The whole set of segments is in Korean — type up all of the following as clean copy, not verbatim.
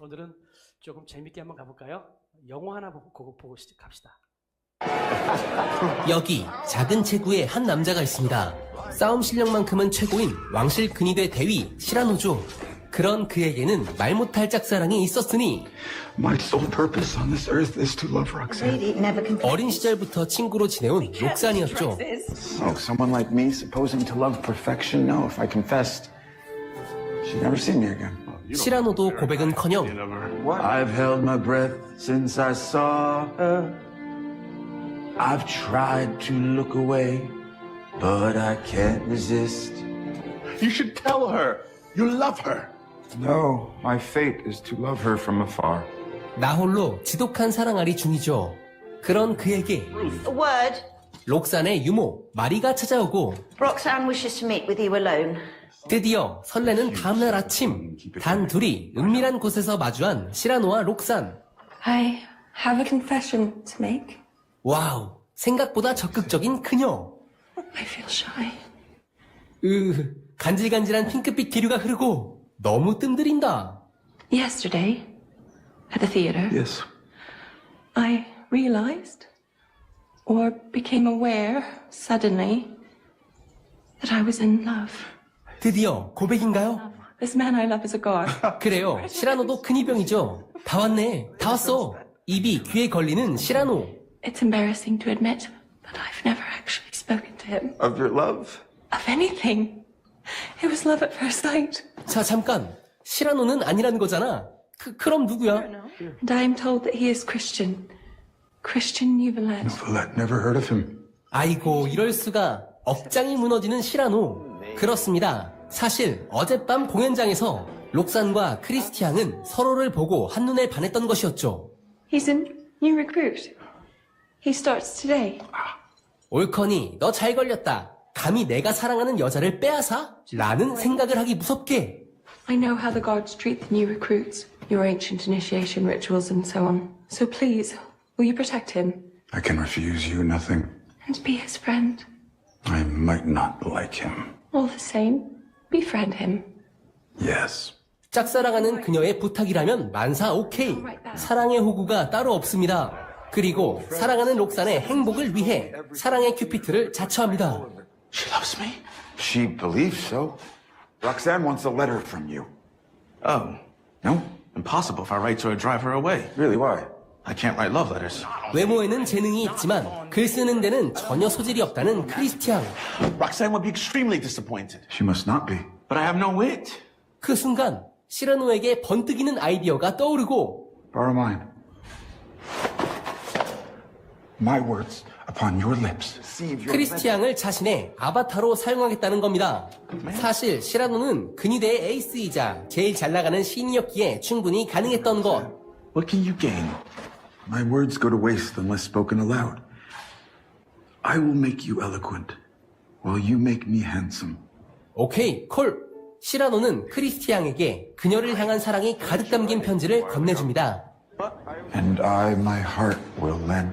오늘은 조금 재밌게 한번 가볼까요? 영화 하나 보고 갑시다. 여기 작은 체구에 한 남자가 있습니다. 싸움 실력만큼은 최고인 왕실 근위대 대위 시라노죠. 그런 그에게는 말 못할 짝사랑이 있었으니 My sole purpose on this earth is to love Roxanne. 어린 시절부터 친구로 지내온 록산이었죠. Oh, someone like me supposing to love perfection? No, if I confessed, she'd never see me again. 시라노도 고백은커녕 I've held my breath since I saw her. I've tried to look away, but I can't resist. You should tell her you love her. No, my fate is to love her from afar. 나홀로 지독한 사랑아리 중이죠. 그런 그에게 A word. 록산의 유모 마리가 찾아오고 Roxanne wishes to meet with you alone. 드디어 설레는 다음날 아침 단 둘이 은밀한 곳에서 마주한 시라노와 록산. I have a confession to make. 와우, 생각보다 적극적인 그녀. I feel shy. 간질간질한 핑크빛 기류가 흐르고 너무 뜸들인다. Yesterday, at the theater, Yes. I realized, or became aware suddenly, that I was in love. 드디어 고백인가요? This man I love is a god. 그래요, 시라노도 근위병이죠. 다 왔네, 다 왔어. 입이 귀에 걸리는 시라노. It's embarrassing to admit, but I've never actually spoken to him. Of your love? Of anything. It was love at first sight. 자, 잠깐. 시라노는 아니라는 거잖아. 그럼 누구야? And I am told that he is Christian. Christian Nouvelet. Novelette, never heard of him. 아이고, 이럴 수가. 억장이 무너지는 시라노. 그렇습니다. 사실 어젯밤 공연장에서 록산과 크리스티앙은 서로를 보고 한눈에 반했던 것이었죠. He's a new recruit. He starts today. 옳거니 너 잘 걸렸다. 감히 내가 사랑하는 여자를 빼앗아? 라는 생각을 하기 무섭게. I know how the gods treat the new recruits, your ancient initiation rituals and so on. So please, will you protect him I can refuse you nothing. and be his friend? I might not like him. All the same, befriend him. Yes. 짝사랑하는 그녀의 부탁이라면 만사 오케이. 사랑의 호구가 따로 없습니다. 그리고 사랑하는 록산의 행복을 위해 사랑의 큐피트를 자처합니다. She loves me? She believes so. Roxanne wants a letter from you. Oh, No? impossible if I write to her, drive her away. Really, why? I can't write love letters. 외모에는 재능이 있지만 글 쓰는 데는 전혀 소질이 없다는 크리스티앙. Roxanne would be extremely disappointed. She must not be. But I have no wit. 그 순간 시라노에게 번뜩이는 아이디어가 떠오르고 Borrow mine. My words upon your lips. 크리스티앙을 자신의 아바타로 사용하겠다는 겁니다. 사실 시라노는 근위대의 에이스이자 제일 잘 나가는 시인이었기에 충분히 가능했던 것. What can you gain? My words go to waste unless spoken aloud. I will make you eloquent, while you make me handsome. 오케이, 콜! 시라노는 크리스티앙에게 그녀를 향한 사랑이 가득 담긴 편지를 건네줍니다. And I, my heart, will lend.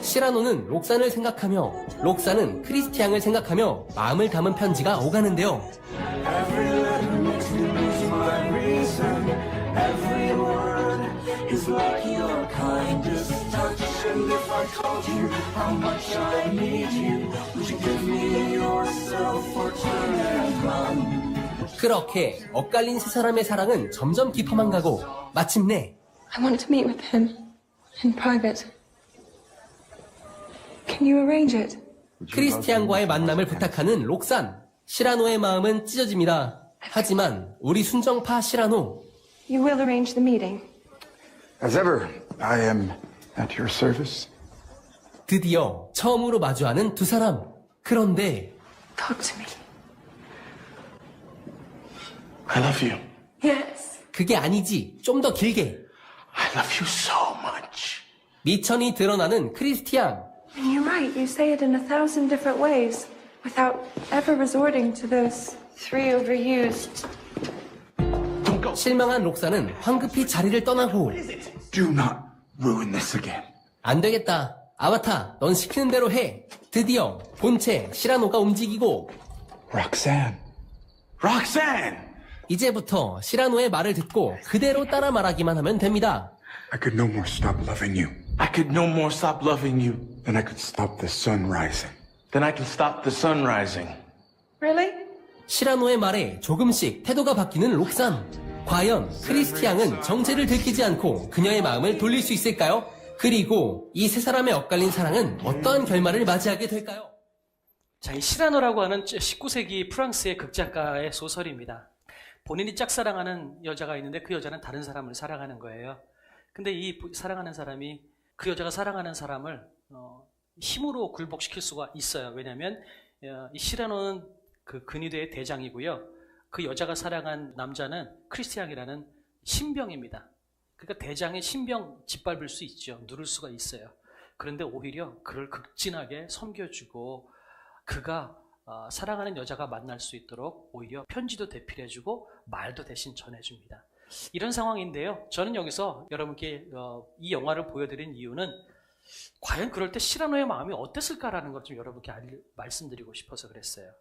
시라노는 록산을 생각하며 록산은 크리스티앙을 생각하며 마음을 담은 편지가 오가는데요. 그렇게 엇갈린 세 사람의 사랑은 점점 깊어만 가고 마침내 I want to meet with him in private. Can you arrange it? 크리스티앙과의 만남을 부탁하는 록산. 시라노의 마음은 찢어집니다. 하지만 우리 순정파 시라노. You will arrange the meeting. As ever, I am at your service. 드디어 처음으로 마주하는 두 사람. 그런데 Talk to me. I love you. Yes. 그게 아니지. 좀 더 길게. I love you so much. 미천이 드러나는 크리스티앙. And you're right, you say it in 1,000 different ways without ever resorting to those three overused. 실망한 록산은 황급히 자리를 떠나고 Do not ruin this again. 안 되겠다. 아바타, 넌 시키는 대로 해. 드디어 본체 시라노가 움직이고 Roxanne. Roxanne! 이제부터 시라노의 말을 듣고 그대로 따라 말하기만 하면 됩니다. I could no more stop loving you I could no more stop loving you than I could stop the sun rising. than I can stop the sun rising. Really? 시라노의 말에 조금씩 태도가 바뀌는 록산. 과연 크리스티 양은 정체를 들키지 않고 그녀의 마음을 돌릴 수 있을까요? 그리고 이 세 사람의 엇갈린 사랑은 어떠한 결말을 맞이하게 될까요? 자, 이 시라노라고 하는 19세기 프랑스의 극작가의 소설입니다. 본인이 짝사랑하는 여자가 있는데 그 여자는 다른 사람을 사랑하는 거예요. 근데 이 사랑하는 사람이 그 여자가 사랑하는 사람을 힘으로 굴복시킬 수가 있어요. 왜냐하면 이 시라노는 그 근위대의 대장이고요. 그 여자가 사랑한 남자는 크리스티앙이라는 신병입니다. 그러니까 대장의 신병 짓밟을 수 있죠. 누를 수가 있어요. 그런데 오히려 그를 극진하게 섬겨주고 그가 사랑하는 여자가 만날 수 있도록 오히려 편지도 대필해주고 말도 대신 전해줍니다. 이런 상황인데요. 저는 여기서 여러분께 이 영화를 보여드린 이유는 과연 그럴 때 시라노의 마음이 어땠을까라는 걸 좀 여러분께 말씀드리고 싶어서 그랬어요.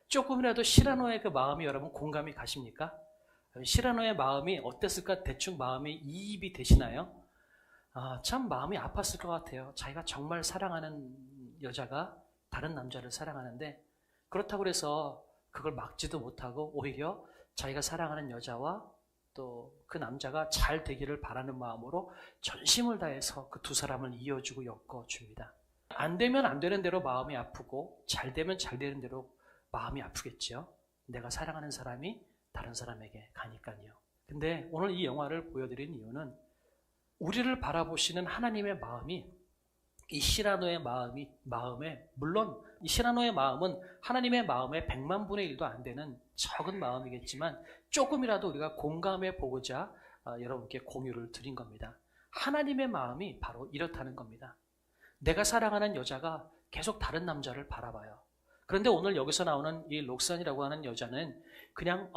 조금이라도 시라노의 그 마음이 여러분 공감이 가십니까? 시라노의 마음이 어땠을까 대충 마음이 이입이 되시나요? 참 마음이 아팠을 것 같아요. 자기가 정말 사랑하는 여자가 다른 남자를 사랑하는데 그렇다고 해서 그걸 막지도 못하고 오히려 자기가 사랑하는 여자와 또 그 남자가 잘 되기를 바라는 마음으로 전심을 다해서 그 두 사람을 이어주고 엮어줍니다. 안 되면 안 되는 대로 마음이 아프고 잘 되면 잘 되는 대로 마음이 아프겠죠. 내가 사랑하는 사람이 다른 사람에게 가니까요. 근데 오늘 이 영화를 보여드린 이유는 우리를 바라보시는 하나님의 마음이 이 시라노의 마음에 물론 이 시라노의 마음은 하나님의 마음의 100만 분의 1도 안 되는 적은 마음이겠지만 조금이라도 우리가 공감해 보고자 여러분께 공유를 드린 겁니다. 하나님의 마음이 바로 이렇다는 겁니다. 내가 사랑하는 여자가 계속 다른 남자를 바라봐요. 그런데 오늘 여기서 나오는 이 록산이라고 하는 여자는 그냥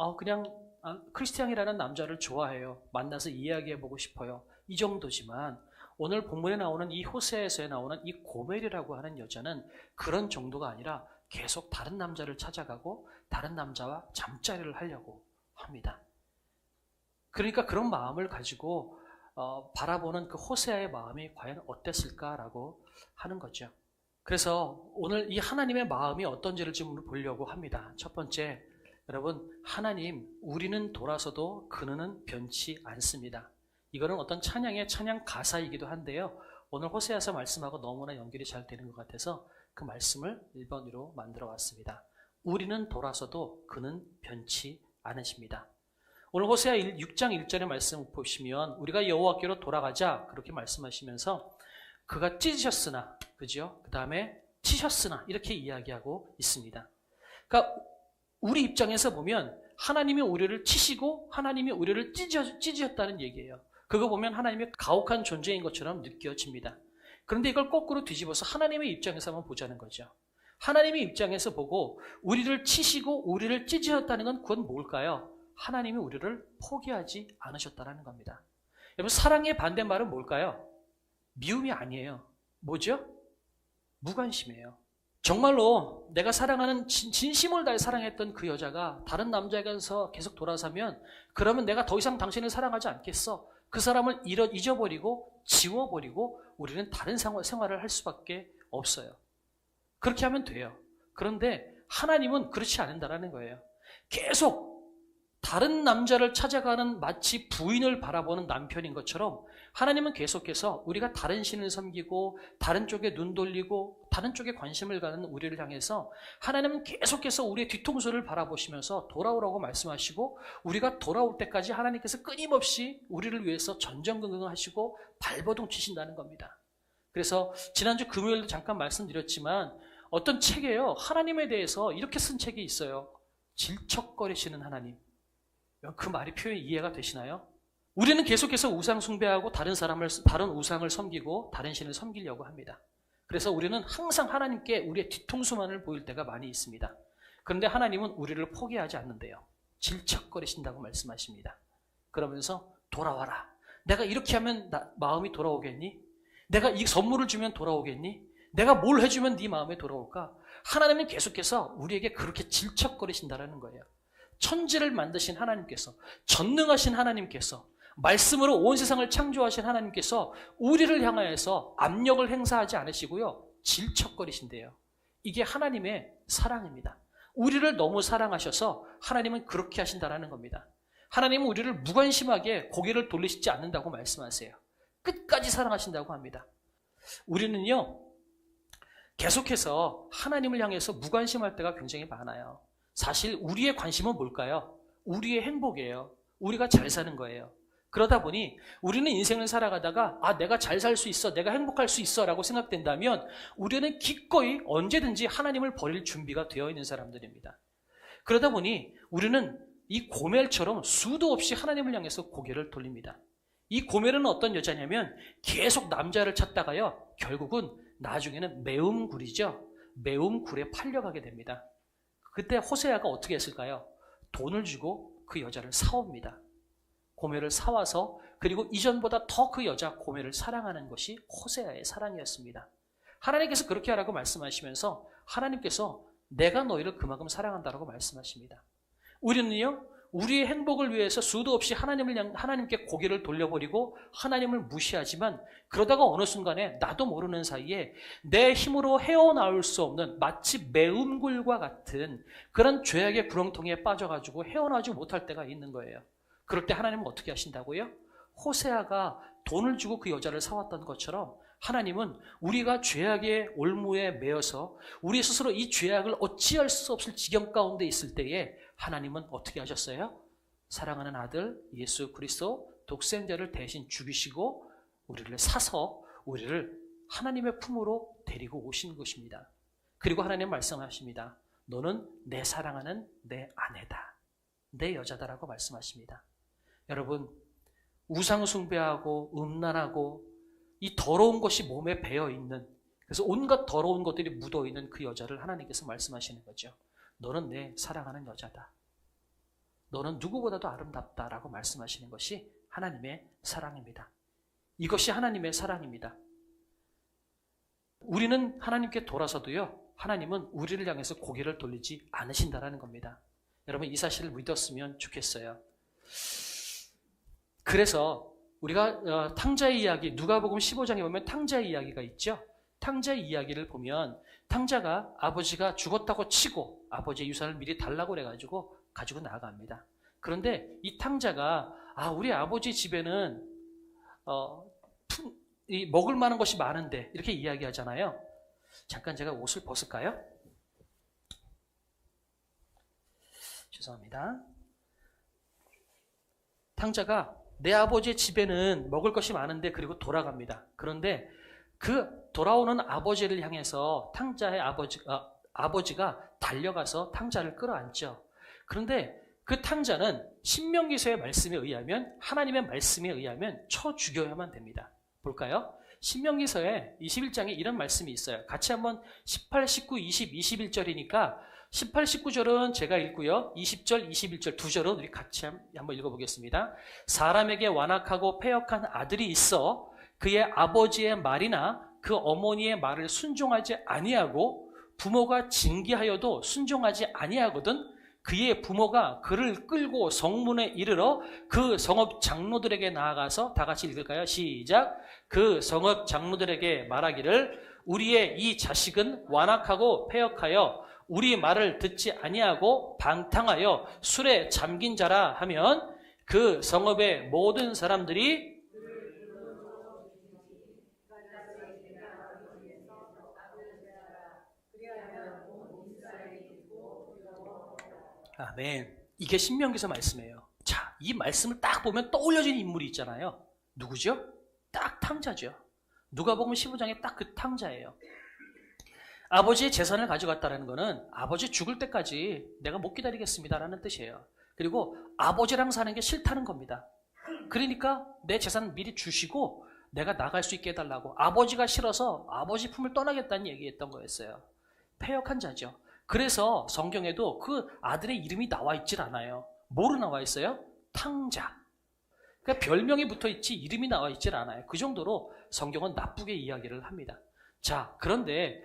크리스티앙이라는 남자를 좋아해요. 만나서 이야기해보고 싶어요. 이 정도지만 오늘 본문에 나오는 이 호세아에서 나오는 이 고멜이라고 하는 여자는 그런 정도가 아니라 계속 다른 남자를 찾아가고 다른 남자와 잠자리를 하려고 합니다. 그러니까 그런 마음을 가지고 바라보는 그 호세아의 마음이 과연 어땠을까라고 하는 거죠. 그래서 오늘 이 하나님의 마음이 어떤지를 좀 보려고 합니다. 첫 번째, 여러분, 하나님, 우리는 돌아서도 그는 변치 않습니다. 이거는 어떤 찬양 가사이기도 한데요. 오늘 호세아서 말씀하고 너무나 연결이 잘 되는 것 같아서 그 말씀을 1번으로 만들어 왔습니다. 우리는 돌아서도 그는 변치 않으십니다. 오늘 호세아 6장 1절의 말씀 보시면 우리가 여호와께로 돌아가자 그렇게 말씀하시면서 그가 찢으셨으나, 그죠? 그 다음에 치셨으나 이렇게 이야기하고 있습니다. 그러니까 우리 입장에서 보면 하나님이 우리를 치시고 하나님이 우리를 찢으셨다는 얘기예요. 그거 보면 하나님의 가혹한 존재인 것처럼 느껴집니다. 그런데 이걸 거꾸로 뒤집어서 하나님의 입장에서 한번 보자는 거죠. 하나님의 입장에서 보고 우리를 치시고 우리를 찢으셨다는 건 그건 뭘까요? 하나님이 우리를 포기하지 않으셨다는 겁니다. 여러분, 사랑의 반대말은 뭘까요? 미움이 아니에요. 뭐죠? 무관심이에요. 정말로 내가 사랑하는 진심을 다해 사랑했던 그 여자가 다른 남자에게서 계속 돌아서면 그러면 내가 더 이상 당신을 사랑하지 않겠어. 그 사람을 잊어버리고 지워버리고 우리는 다른 생활을 할 수밖에 없어요. 그렇게 하면 돼요. 그런데 하나님은 그렇지 않는다는 거예요. 계속 다른 남자를 찾아가는 마치 부인을 바라보는 남편인 것처럼 하나님은 계속해서 우리가 다른 신을 섬기고 다른 쪽에 눈 돌리고 다른 쪽에 관심을 가는 우리를 향해서 하나님은 계속해서 우리의 뒤통수를 바라보시면서 돌아오라고 말씀하시고 우리가 돌아올 때까지 하나님께서 끊임없이 우리를 위해서 전전긍긍하시고 발버둥 치신다는 겁니다. 그래서 지난주 금요일도 잠깐 말씀드렸지만 어떤 책에요, 하나님에 대해서 이렇게 쓴 책이 있어요. 질척거리시는 하나님. 그 말이 표현이 이해가 되시나요? 우리는 계속해서 우상 숭배하고 다른 우상을 섬기고 다른 신을 섬기려고 합니다. 그래서 우리는 항상 하나님께 우리의 뒤통수만을 보일 때가 많이 있습니다. 그런데 하나님은 우리를 포기하지 않는데요. 질척거리신다고 말씀하십니다. 그러면서 돌아와라. 내가 이렇게 하면 마음이 돌아오겠니? 내가 이 선물을 주면 돌아오겠니? 내가 뭘 해주면 네 마음에 돌아올까? 하나님은 계속해서 우리에게 그렇게 질척거리신다는 거예요. 천지를 만드신 하나님께서, 전능하신 하나님께서, 말씀으로 온 세상을 창조하신 하나님께서 우리를 향하여서 압력을 행사하지 않으시고요, 질척거리신대요. 이게 하나님의 사랑입니다. 우리를 너무 사랑하셔서 하나님은 그렇게 하신다라는 겁니다. 하나님은 우리를 무관심하게 고개를 돌리시지 않는다고 말씀하세요. 끝까지 사랑하신다고 합니다. 우리는요, 계속해서 하나님을 향해서 무관심할 때가 굉장히 많아요. 사실 우리의 관심은 뭘까요? 우리의 행복이에요. 우리가 잘 사는 거예요. 그러다 보니 우리는 인생을 살아가다가 내가 잘 살 수 있어, 내가 행복할 수 있어 라고 생각된다면 우리는 기꺼이 언제든지 하나님을 버릴 준비가 되어 있는 사람들입니다. 그러다 보니 우리는 이 고멜처럼 수도 없이 하나님을 향해서 고개를 돌립니다. 이 고멜은 어떤 여자냐면 계속 남자를 찾다가요, 결국은 나중에는 매음굴이죠. 매음굴에 팔려가게 됩니다. 그때 호세아가 어떻게 했을까요? 돈을 주고 그 여자를 사옵니다. 고멜을 사와서, 그리고 이전보다 더 그 여자 고멜을 사랑하는 것이 호세아의 사랑이었습니다. 하나님께서 그렇게 하라고 말씀하시면서 하나님께서 내가 너희를 그만큼 사랑한다라고 말씀하십니다. 우리는요, 우리의 행복을 위해서 수도 없이 하나님께 고개를 돌려버리고 하나님을 무시하지만, 그러다가 어느 순간에 나도 모르는 사이에 내 힘으로 헤어나올 수 없는 마치 매음굴과 같은 그런 죄악의 구렁텅이에 빠져가지고 헤어나오지 못할 때가 있는 거예요. 그럴 때 하나님은 어떻게 하신다고요? 호세아가 돈을 주고 그 여자를 사왔던 것처럼 하나님은 우리가 죄악의 올무에 매여서 우리 스스로 이 죄악을 어찌할 수 없을 지경 가운데 있을 때에 하나님은 어떻게 하셨어요? 사랑하는 아들 예수 그리스도 독생자를 대신 죽이시고 우리를 사서 우리를 하나님의 품으로 데리고 오신 것입니다. 그리고 하나님 말씀하십니다. 너는 내 사랑하는 내 아내다, 내 여자다라고 말씀하십니다. 여러분, 우상 숭배하고 음란하고 이 더러운 것이 몸에 배어있는, 그래서 온갖 더러운 것들이 묻어있는 그 여자를 하나님께서 말씀하시는 거죠. 너는 내 사랑하는 여자다, 너는 누구보다도 아름답다라고 말씀하시는 것이 하나님의 사랑입니다. 이것이 하나님의 사랑입니다. 우리는 하나님께 돌아서도요, 하나님은 우리를 향해서 고개를 돌리지 않으신다라는 겁니다. 여러분, 이 사실을 믿었으면 좋겠어요. 그래서 우리가 탕자의 이야기, 누가복음 15장에 보면 탕자의 이야기가 있죠. 탕자의 이야기를 보면 탕자가 아버지가 죽었다고 치고 아버지의 유산을 미리 달라고 그래가지고 가지고 나아갑니다. 그런데 이 탕자가 우리 아버지 집에는 먹을 만한 것이 많은데 이렇게 이야기하잖아요. 잠깐 제가 옷을 벗을까요? 죄송합니다. 탕자가 내 아버지의 집에는 먹을 것이 많은데, 그리고 돌아갑니다. 그런데 그 돌아오는 아버지를 향해서 탕자의 아버지가 달려가서 탕자를 끌어안죠. 그런데 그 탕자는 신명기서의 말씀에 의하면, 하나님의 말씀에 의하면 쳐 죽여야만 됩니다. 볼까요? 신명기서에 21장에 이런 말씀이 있어요. 같이 한번 18, 19, 20, 21절이니까 18, 19절은 제가 읽고요, 20절, 21절 두 절은 우리 같이 한번 읽어보겠습니다. 사람에게 완악하고 패역한 아들이 있어 그의 아버지의 말이나 그 어머니의 말을 순종하지 아니하고 부모가 징계하여도 순종하지 아니하거든 그의 부모가 그를 끌고 성문에 이르러 그 성읍 장로들에게 나아가서, 다 같이 읽을까요? 시작. 그 성읍 장로들에게 말하기를 우리의 이 자식은 완악하고 패역하여 우리 말을 듣지 아니하고 방탕하여 술에 잠긴 자라 하면 그 성읍의 모든 사람들이 아멘. 이게 신명기서 말씀이에요. 자, 이 말씀을 딱 보면 떠올려지는 인물이 있잖아요. 누구죠? 딱 탕자죠. 누가복음 15장에 딱 그 탕자예요. 아버지의 재산을 가져갔다는 것은 아버지 죽을 때까지 내가 못 기다리겠습니다라는 뜻이에요. 그리고 아버지랑 사는 게 싫다는 겁니다. 그러니까 내 재산 미리 주시고 내가 나갈 수 있게 해달라고, 아버지가 싫어서 아버지 품을 떠나겠다는 얘기했던 거였어요. 패역한 자죠. 그래서 성경에도 그 아들의 이름이 나와 있질 않아요. 뭐로 나와 있어요? 탕자. 그러니까 별명이 붙어있지 이름이 나와 있질 않아요. 그 정도로 성경은 나쁘게 이야기를 합니다. 자, 그런데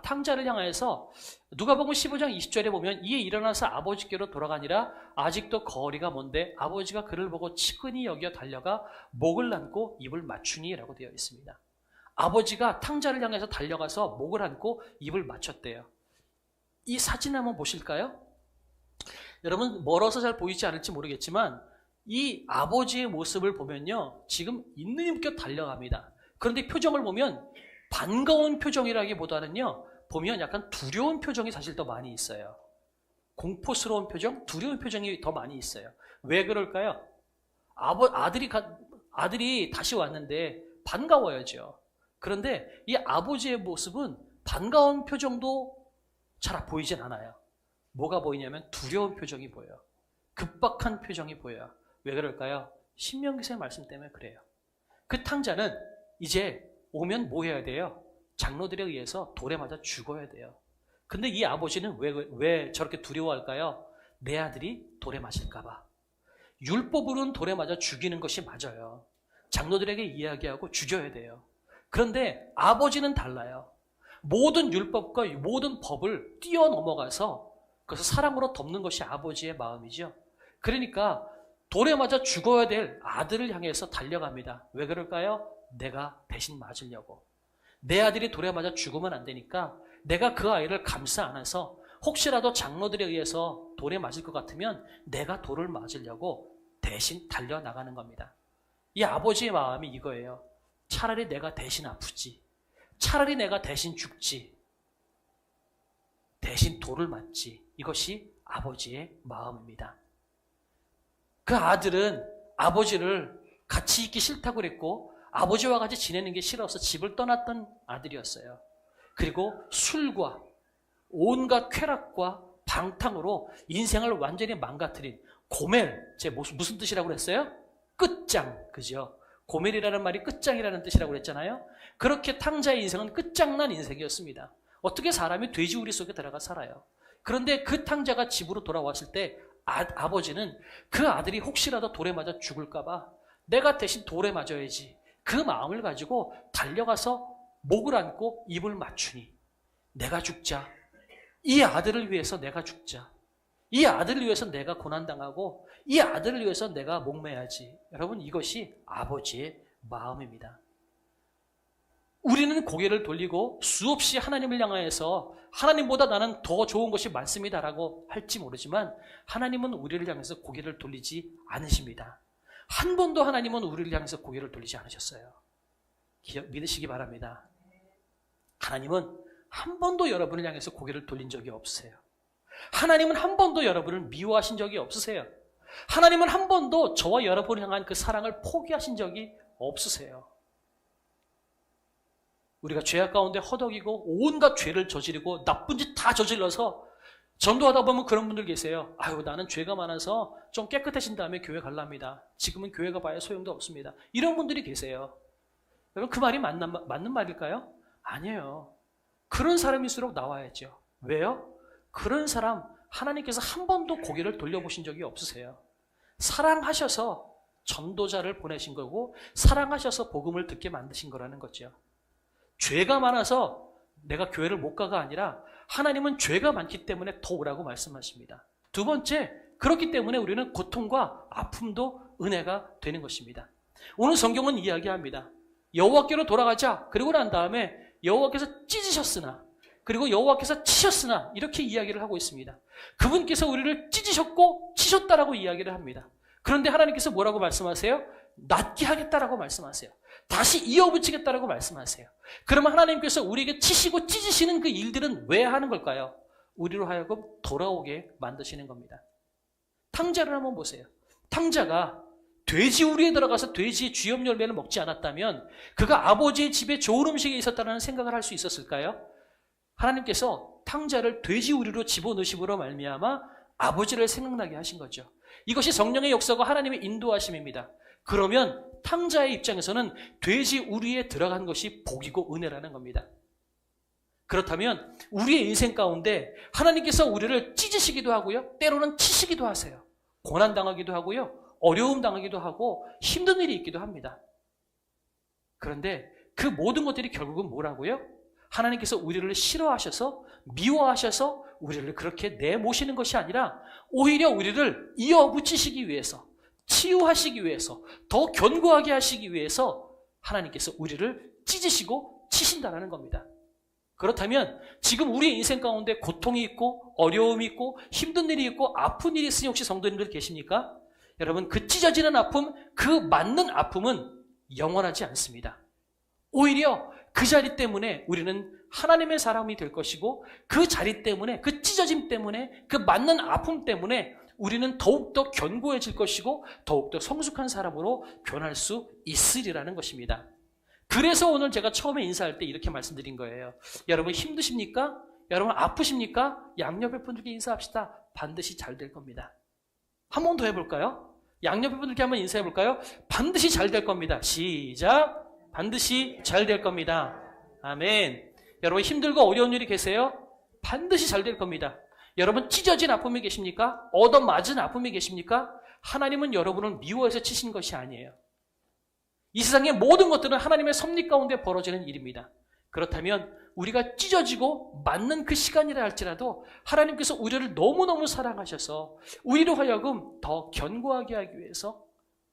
탕자를 향해서 누가복음 15장 20절에 보면 이에 일어나서 아버지께로 돌아가니라 아직도 거리가 먼데 아버지가 그를 보고 치근히 여겨 달려가 목을 안고 입을 맞추니라고 되어 있습니다. 아버지가 탕자를 향해서 달려가서 목을 안고 입을 맞췄대요. 이 사진 한번 보실까요? 여러분 멀어서 잘 보이지 않을지 모르겠지만 이 아버지의 모습을 보면요, 지금 있는 힘껏 달려갑니다. 그런데 표정을 보면 반가운 표정이라기보다는요, 보면 약간 두려운 표정이 사실 더 많이 있어요. 공포스러운 표정, 두려운 표정이 더 많이 있어요. 왜 그럴까요? 아들이 다시 왔는데 반가워야죠. 그런데 이 아버지의 모습은 반가운 표정도 잘 보이진 않아요. 뭐가 보이냐면 두려운 표정이 보여요. 급박한 표정이 보여요. 왜 그럴까요? 신명기서의 말씀 때문에 그래요. 그 탕자는 이제 오면 뭐 해야 돼요? 장로들에 의해서 돌에 맞아 죽어야 돼요. 근데 이 아버지는 왜 저렇게 두려워할까요? 내 아들이 돌에 맞을까 봐. 율법으로는 돌에 맞아 죽이는 것이 맞아요. 장로들에게 이야기하고 죽여야 돼요. 그런데 아버지는 달라요. 모든 율법과 모든 법을 뛰어넘어가서 그래서 사랑으로 덮는 것이 아버지의 마음이죠. 그러니까 돌에 맞아 죽어야 될 아들을 향해서 달려갑니다. 왜 그럴까요? 내가 대신 맞으려고. 내 아들이 돌에 맞아 죽으면 안 되니까 내가 그 아이를 감싸 안아서 혹시라도 장로들에 의해서 돌에 맞을 것 같으면 내가 돌을 맞으려고 대신 달려나가는 겁니다. 이 아버지의 마음이 이거예요. 차라리 내가 대신 아프지. 차라리 내가 대신 죽지. 대신 돌을 맞지. 이것이 아버지의 마음입니다. 그 아들은 아버지를 같이 있기 싫다고 그랬고 아버지와 같이 지내는 게 싫어서 집을 떠났던 아들이었어요. 그리고 술과 온갖 쾌락과 방탕으로 인생을 완전히 망가뜨린 고멜, 무슨 뜻이라고 그랬어요? 끝장, 그죠? 고멜이라는 말이 끝장이라는 뜻이라고 그랬잖아요. 그렇게 탕자의 인생은 끝장난 인생이었습니다. 어떻게 사람이 돼지우리 속에 들어가 살아요? 그런데 그 탕자가 집으로 돌아왔을 때 아버지는 그 아들이 혹시라도 돌에 맞아 죽을까 봐 내가 대신 돌에 맞아야지. 그 마음을 가지고 달려가서 목을 안고 입을 맞추니 내가 죽자. 이 아들을 위해서 내가 죽자. 이 아들을 위해서 내가 고난당하고 이 아들을 위해서 내가 목매야지. 여러분 이것이 아버지의 마음입니다. 우리는 고개를 돌리고 수없이 하나님을 향하여서 하나님보다 나는 더 좋은 것이 많습니다라고 할지 모르지만 하나님은 우리를 향해서 고개를 돌리지 않으십니다. 한 번도 하나님은 우리를 향해서 고개를 돌리지 않으셨어요. 믿으시기 바랍니다. 하나님은 한 번도 여러분을 향해서 고개를 돌린 적이 없으세요. 하나님은 한 번도 여러분을 미워하신 적이 없으세요. 하나님은 한 번도 저와 여러분을 향한 그 사랑을 포기하신 적이 없으세요. 우리가 죄악 가운데 허덕이고 온갖 죄를 저지르고 나쁜 짓 다 저질러서 전도하다 보면 그런 분들 계세요. 아유, 나는 죄가 많아서 좀 깨끗해진 다음에 교회 갈랍니다. 지금은 교회 가봐야 소용도 없습니다. 이런 분들이 계세요. 여러분 그 말이 맞는 말일까요? 아니에요. 그런 사람일수록 나와야죠. 왜요? 그런 사람 하나님께서 한 번도 고개를 돌려보신 적이 없으세요. 사랑하셔서 전도자를 보내신 거고 사랑하셔서 복음을 듣게 만드신 거라는 거죠. 죄가 많아서 내가 교회를 못 가가 아니라 하나님은 죄가 많기 때문에 더 오라고 말씀하십니다. 두 번째, 그렇기 때문에 우리는 고통과 아픔도 은혜가 되는 것입니다. 오늘 성경은 이야기합니다. 여호와께로 돌아가자. 그리고 난 다음에 여호와께서 찢으셨으나 그리고 여호와께서 치셨으나 이렇게 이야기를 하고 있습니다. 그분께서 우리를 찢으셨고 치셨다라고 이야기를 합니다. 그런데 하나님께서 뭐라고 말씀하세요? 낫게 하겠다라고 말씀하세요. 다시 이어붙이겠다라고 말씀하세요. 그러면 하나님께서 우리에게 치시고 찢으시는 그 일들은 왜 하는 걸까요? 우리로 하여금 돌아오게 만드시는 겁니다. 탕자를 한번 보세요. 탕자가 돼지 우리에 들어가서 돼지의 쥐염 열매를 먹지 않았다면 그가 아버지의 집에 좋은 음식이 있었다는 생각을 할 수 있었을까요? 하나님께서 탕자를 돼지 우리로 집어넣으심으로 말미암아 아버지를 생각나게 하신 거죠. 이것이 성령의 역사가 하나님의 인도하심입니다. 그러면 탕자의 입장에서는 돼지 우리에 들어간 것이 복이고 은혜라는 겁니다. 그렇다면 우리의 인생 가운데 하나님께서 우리를 찢으시기도 하고요. 때로는 치시기도 하세요. 고난당하기도 하고요. 어려움 당하기도 하고 힘든 일이 있기도 합니다. 그런데 그 모든 것들이 결국은 뭐라고요? 하나님께서 우리를 싫어하셔서 미워하셔서 우리를 그렇게 내모시는 것이 아니라 오히려 우리를 이어붙이시기 위해서, 치유하시기 위해서, 더 견고하게 하시기 위해서 하나님께서 우리를 찢으시고 치신다라는 겁니다. 그렇다면 지금 우리의 인생 가운데 고통이 있고 어려움이 있고 힘든 일이 있고 아픈 일이 있으니 혹시 성도님들 계십니까? 여러분, 그 찢어지는 아픔, 그 맞는 아픔은 영원하지 않습니다. 오히려 그 자리 때문에 우리는 하나님의 사람이 될 것이고, 그 자리 때문에, 그 찢어짐 때문에, 그 맞는 아픔 때문에 우리는 더욱더 견고해질 것이고 더욱더 성숙한 사람으로 변할 수 있으리라는 것입니다. 그래서 오늘 제가 처음에 인사할 때 이렇게 말씀드린 거예요. 여러분 힘드십니까? 여러분 아프십니까? 양옆의 분들께 인사합시다. 반드시 잘 될 겁니다. 한 번 더 해볼까요? 양옆의 분들께 한번 인사해 볼까요? 반드시 잘 될 겁니다. 시작. 반드시 잘 될 겁니다. 아멘. 여러분 힘들고 어려운 일이 계세요? 반드시 잘 될 겁니다. 여러분 찢어진 아픔이 계십니까? 얻어맞은 아픔이 계십니까? 하나님은 여러분을 미워해서 치신 것이 아니에요. 이 세상의 모든 것들은 하나님의 섭리 가운데 벌어지는 일입니다. 그렇다면 우리가 찢어지고 맞는 그 시간이라 할지라도 하나님께서 우리를 너무너무 사랑하셔서 우리로 하여금 더 견고하게 하기 위해서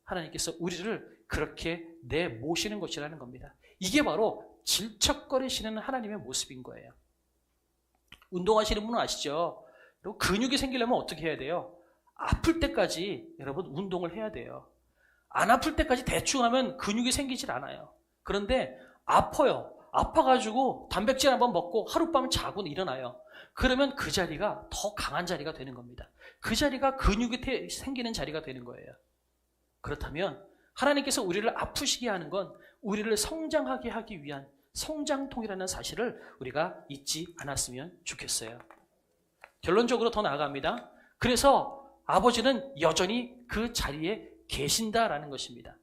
하나님께서 우리를 그렇게 내모시는 것이라는 겁니다. 이게 바로 질척거리시는 하나님의 모습인 거예요. 운동하시는 분은 아시죠? 근육이 생기려면 어떻게 해야 돼요? 아플 때까지 여러분 운동을 해야 돼요. 안 아플 때까지 대충 하면 근육이 생기질 않아요. 그런데 아파요. 아파가지고 단백질 한번 먹고 하룻밤 자고 일어나요. 그러면 그 자리가 더 강한 자리가 되는 겁니다. 그 자리가 근육이 생기는 자리가 되는 거예요. 그렇다면 하나님께서 우리를 아프시게 하는 건 우리를 성장하게 하기 위한 성장통이라는 사실을 우리가 잊지 않았으면 좋겠어요. 결론적으로 더 나아갑니다. 그래서 아버지는 여전히 그 자리에 계신다라는 것입니다.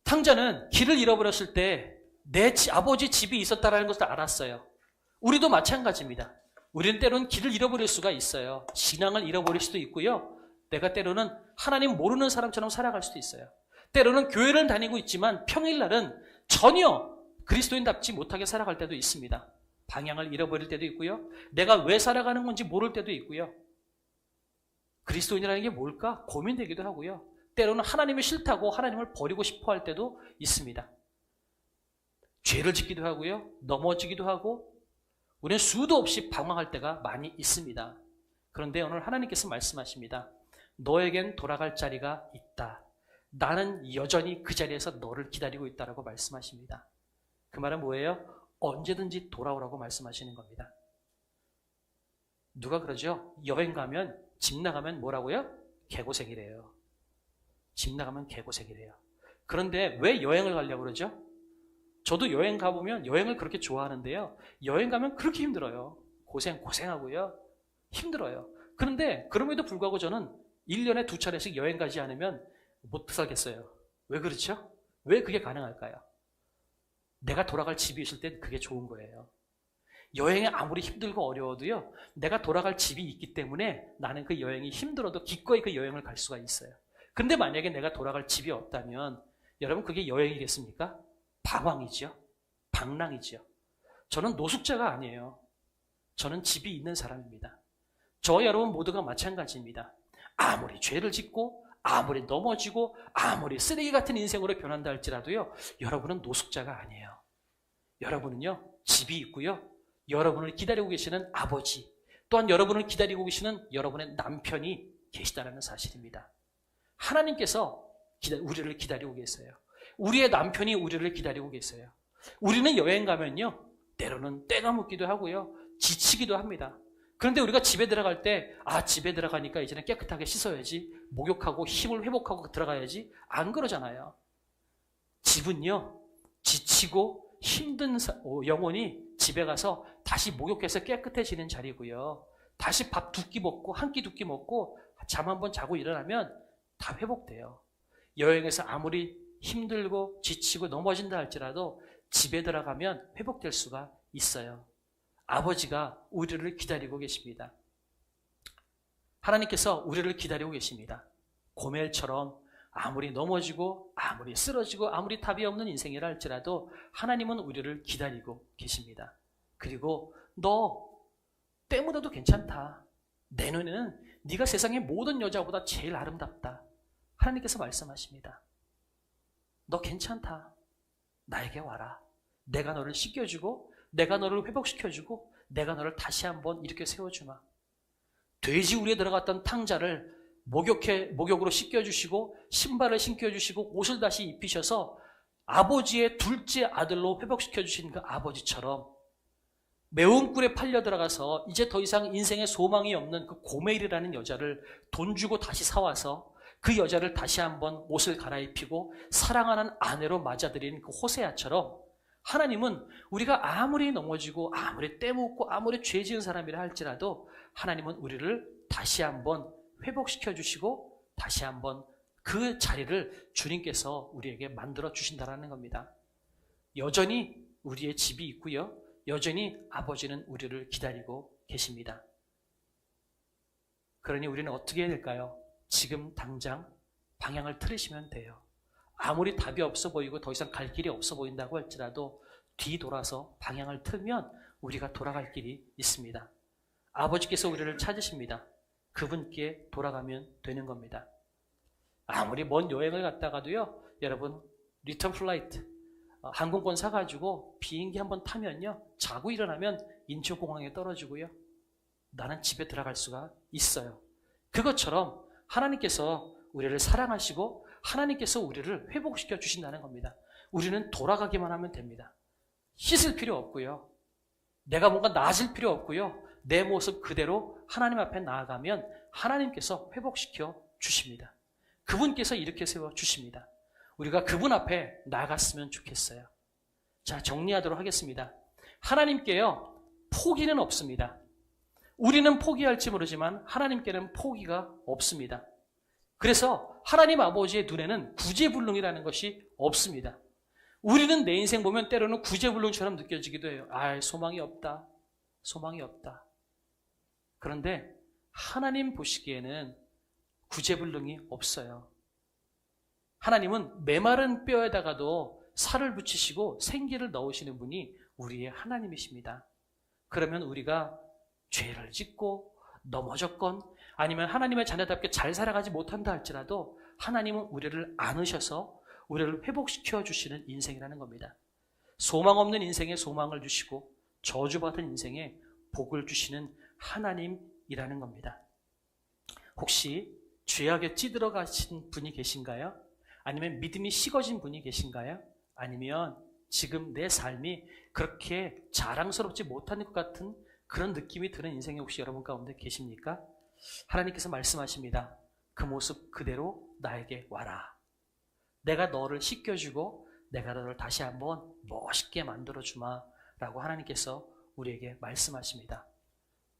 탕자는 길을 잃어버렸을 때 내 아버지 집이 있었다라는 것을 알았어요. 우리도 마찬가지입니다. 우리는 때로는 길을 잃어버릴 수가 있어요. 신앙을 잃어버릴 수도 있고요. 내가 때로는 하나님 모르는 사람처럼 살아갈 수도 있어요. 때로는 교회를 다니고 있지만 평일날은 전혀 그리스도인답지 못하게 살아갈 때도 있습니다. 방향을 잃어버릴 때도 있고요. 내가 왜 살아가는 건지 모를 때도 있고요. 그리스도인이라는 게 뭘까? 고민되기도 하고요. 때로는 하나님이 싫다고 하나님을 버리고 싶어 할 때도 있습니다. 죄를 짓기도 하고요. 넘어지기도 하고 우리는 수도 없이 방황할 때가 많이 있습니다. 그런데 오늘 하나님께서 말씀하십니다. 너에겐 돌아갈 자리가 있다. 나는 여전히 그 자리에서 너를 기다리고 있다라고 말씀하십니다. 그 말은 뭐예요? 언제든지 돌아오라고 말씀하시는 겁니다. 누가 그러죠? 여행 가면 집 나가면 뭐라고요? 개고생이래요. 집 나가면 개고생이래요. 그런데 왜 여행을 가려고 그러죠? 저도 여행 가보면 여행을 그렇게 좋아하는데요. 여행 가면 그렇게 힘들어요. 고생하고요. 힘들어요. 그런데 그럼에도 불구하고 저는 1년에 2차례씩 여행 가지 않으면 못 살겠어요. 왜 그렇죠? 왜 그게 가능할까요? 내가 돌아갈 집이 있을 땐 그게 좋은 거예요. 여행이 아무리 힘들고 어려워도요. 내가 돌아갈 집이 있기 때문에 나는 그 여행이 힘들어도 기꺼이 그 여행을 갈 수가 있어요. 근데 만약에 내가 돌아갈 집이 없다면 여러분 그게 여행이겠습니까? 방황이죠. 방랑이죠. 저는 노숙자가 아니에요. 저는 집이 있는 사람입니다. 저와 여러분 모두가 마찬가지입니다. 아무리 죄를 짓고 아무리 넘어지고 아무리 쓰레기 같은 인생으로 변한다 할지라도요. 여러분은 노숙자가 아니에요. 여러분은요. 집이 있고요. 여러분을 기다리고 계시는 아버지 또한 여러분을 기다리고 계시는 여러분의 남편이 계시다는 사실입니다. 하나님께서 우리를 기다리고 계세요. 우리의 남편이 우리를 기다리고 계세요. 우리는 여행 가면요. 때로는 때가 묻기도 하고요. 지치기도 합니다. 그런데 우리가 집에 들어갈 때 집에 들어가니까 이제는 깨끗하게 씻어야지 목욕하고 힘을 회복하고 들어가야지 안 그러잖아요. 집은요. 지치고 힘든 영혼이 집에 가서 다시 목욕해서 깨끗해지는 자리고요. 다시 밥 2끼 먹고 한 끼 2끼 먹고 잠 한번 자고 일어나면 다 회복돼요. 여행에서 아무리 힘들고 지치고 넘어진다 할지라도 집에 들어가면 회복될 수가 있어요. 아버지가 우리를 기다리고 계십니다. 하나님께서 우리를 기다리고 계십니다. 고멜처럼 아무리 넘어지고 아무리 쓰러지고 아무리 답이 없는 인생이라 할지라도 하나님은 우리를 기다리고 계십니다. 그리고 너 때묻어도 괜찮다. 내 눈에는 네가 세상의 모든 여자보다 제일 아름답다. 하나님께서 말씀하십니다. 너 괜찮다. 나에게 와라. 내가 너를 씻겨주고 내가 너를 회복시켜주고 내가 너를 다시 한번 이렇게 세워주마. 돼지 우리에 들어갔던 탕자를 목욕으로 씻겨주시고 신발을 신겨주시고 옷을 다시 입히셔서 아버지의 둘째 아들로 회복시켜주신 그 아버지처럼 매운 꿀에 팔려 들어가서 이제 더 이상 인생에 소망이 없는 그 고메일이라는 여자를 돈 주고 다시 사와서 그 여자를 다시 한번 옷을 갈아입히고 사랑하는 아내로 맞아들인 그 호세아처럼 하나님은 우리가 아무리 넘어지고 아무리 때묻고 아무리 죄 지은 사람이라 할지라도 하나님은 우리를 다시 한번 회복시켜 주시고 다시 한번 그 자리를 주님께서 우리에게 만들어 주신다는 겁니다. 여전히 우리의 집이 있고요. 여전히 아버지는 우리를 기다리고 계십니다. 그러니 우리는 어떻게 해야 될까요? 지금 당장 방향을 틀으시면 돼요. 아무리 답이 없어 보이고 더 이상 갈 길이 없어 보인다고 할지라도 뒤돌아서 방향을 틀면 우리가 돌아갈 길이 있습니다. 아버지께서 우리를 찾으십니다. 그분께 돌아가면 되는 겁니다. 아무리 먼 여행을 갔다가도요, 여러분 리턴 플라이트 항공권 사가지고 비행기 한번 타면요, 자고 일어나면 인천공항에 떨어지고요, 나는 집에 들어갈 수가 있어요. 그것처럼 하나님께서 우리를 사랑하시고 하나님께서 우리를 회복시켜 주신다는 겁니다. 우리는 돌아가기만 하면 됩니다. 씻을 필요 없고요. 내가 뭔가 나아질 필요 없고요. 내 모습 그대로 하나님 앞에 나아가면 하나님께서 회복시켜 주십니다. 그분께서 이렇게 세워 주십니다. 우리가 그분 앞에 나아갔으면 좋겠어요. 자, 정리하도록 하겠습니다. 하나님께요, 포기는 없습니다. 우리는 포기할지 모르지만 하나님께는 포기가 없습니다. 그래서 하나님 아버지의 눈에는 구제불능이라는 것이 없습니다. 우리는 내 인생 보면 때로는 구제불능처럼 느껴지기도 해요. 아, 소망이 없다. 소망이 없다. 그런데 하나님 보시기에는 구제불능이 없어요. 하나님은 메마른 뼈에다가도 살을 붙이시고 생기를 넣으시는 분이 우리의 하나님이십니다. 그러면 우리가 죄를 짓고 넘어졌건 아니면 하나님의 자녀답게 잘 살아가지 못한다 할지라도 하나님은 우리를 안으셔서 우리를 회복시켜 주시는 인생이라는 겁니다. 소망 없는 인생에 소망을 주시고 저주받은 인생에 복을 주시는 하나님이라는 겁니다. 혹시 죄악에 찌들어 가신 분이 계신가요? 아니면 믿음이 식어진 분이 계신가요? 아니면 지금 내 삶이 그렇게 자랑스럽지 못한 것 같은 그런 느낌이 드는 인생이 혹시 여러분 가운데 계십니까? 하나님께서 말씀하십니다. 그 모습 그대로 나에게 와라. 내가 너를 씻겨주고 내가 너를 다시 한번 멋있게 만들어주마 라고 하나님께서 우리에게 말씀하십니다.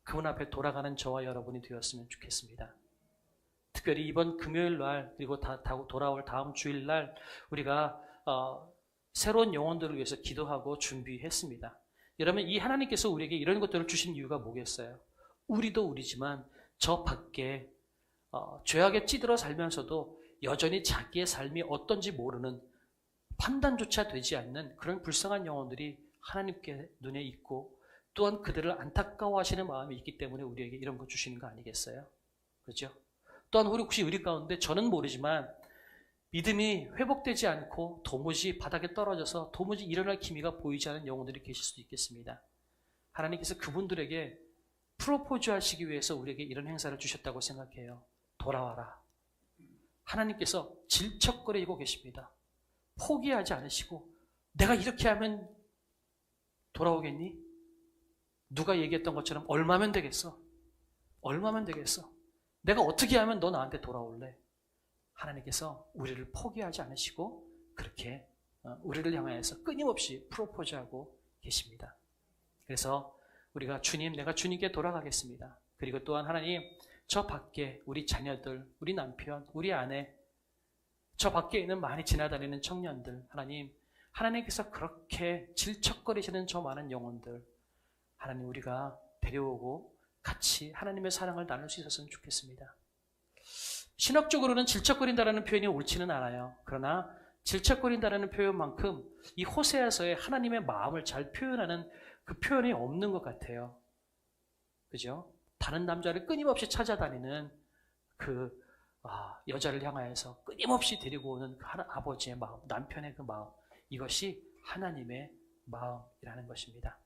그분 앞에 돌아가는 저와 여러분이 되었으면 좋겠습니다. 특별히 이번 금요일 날 그리고 돌아올 다음 주일 날 우리가 새로운 영혼들을 위해서 기도하고 준비했습니다. 여러분, 이 하나님께서 우리에게 이런 것들을 주신 이유가 뭐겠어요? 우리도 우리지만 저 밖에 죄악에 찌들어 살면서도 여전히 자기의 삶이 어떤지 모르는, 판단조차 되지 않는 그런 불쌍한 영혼들이 하나님께 눈에 있고 또한 그들을 안타까워하시는 마음이 있기 때문에 우리에게 이런 거 주시는 거 아니겠어요? 그렇죠? 또한 혹시 우리 가운데 저는 모르지만 믿음이 회복되지 않고 도무지 바닥에 떨어져서 도무지 일어날 기미가 보이지 않는 영혼들이 계실 수도 있겠습니다. 하나님께서 그분들에게 프로포즈 하시기 위해서 우리에게 이런 행사를 주셨다고 생각해요. 돌아와라. 하나님께서 질척거리고 계십니다. 포기하지 않으시고 내가 이렇게 하면 돌아오겠니? 누가 얘기했던 것처럼 얼마면 되겠어? 얼마면 되겠어? 내가 어떻게 하면 너 나한테 돌아올래? 하나님께서 우리를 포기하지 않으시고 그렇게 우리를 향하여서 끊임없이 프로포즈하고 계십니다. 그래서 우리가 주님, 내가 주님께 돌아가겠습니다. 그리고 또한 하나님, 저 밖에 우리 자녀들, 우리 남편, 우리 아내, 저 밖에 있는 많이 지나다니는 청년들, 하나님께서 그렇게 질척거리시는 저 많은 영혼들, 하나님 우리가 데려오고 같이 하나님의 사랑을 나눌 수 있었으면 좋겠습니다. 신학적으로는 질척거린다라는 표현이 옳지는 않아요. 그러나 질척거린다라는 표현만큼 이 호세아서의 하나님의 마음을 잘 표현하는 그 표현이 없는 것 같아요. 그죠? 다른 남자를 끊임없이 찾아다니는 그 여자를 향하여서 끊임없이 데리고 오는 그 아버지의 마음, 남편의 그 마음, 이것이 하나님의 마음이라는 것입니다.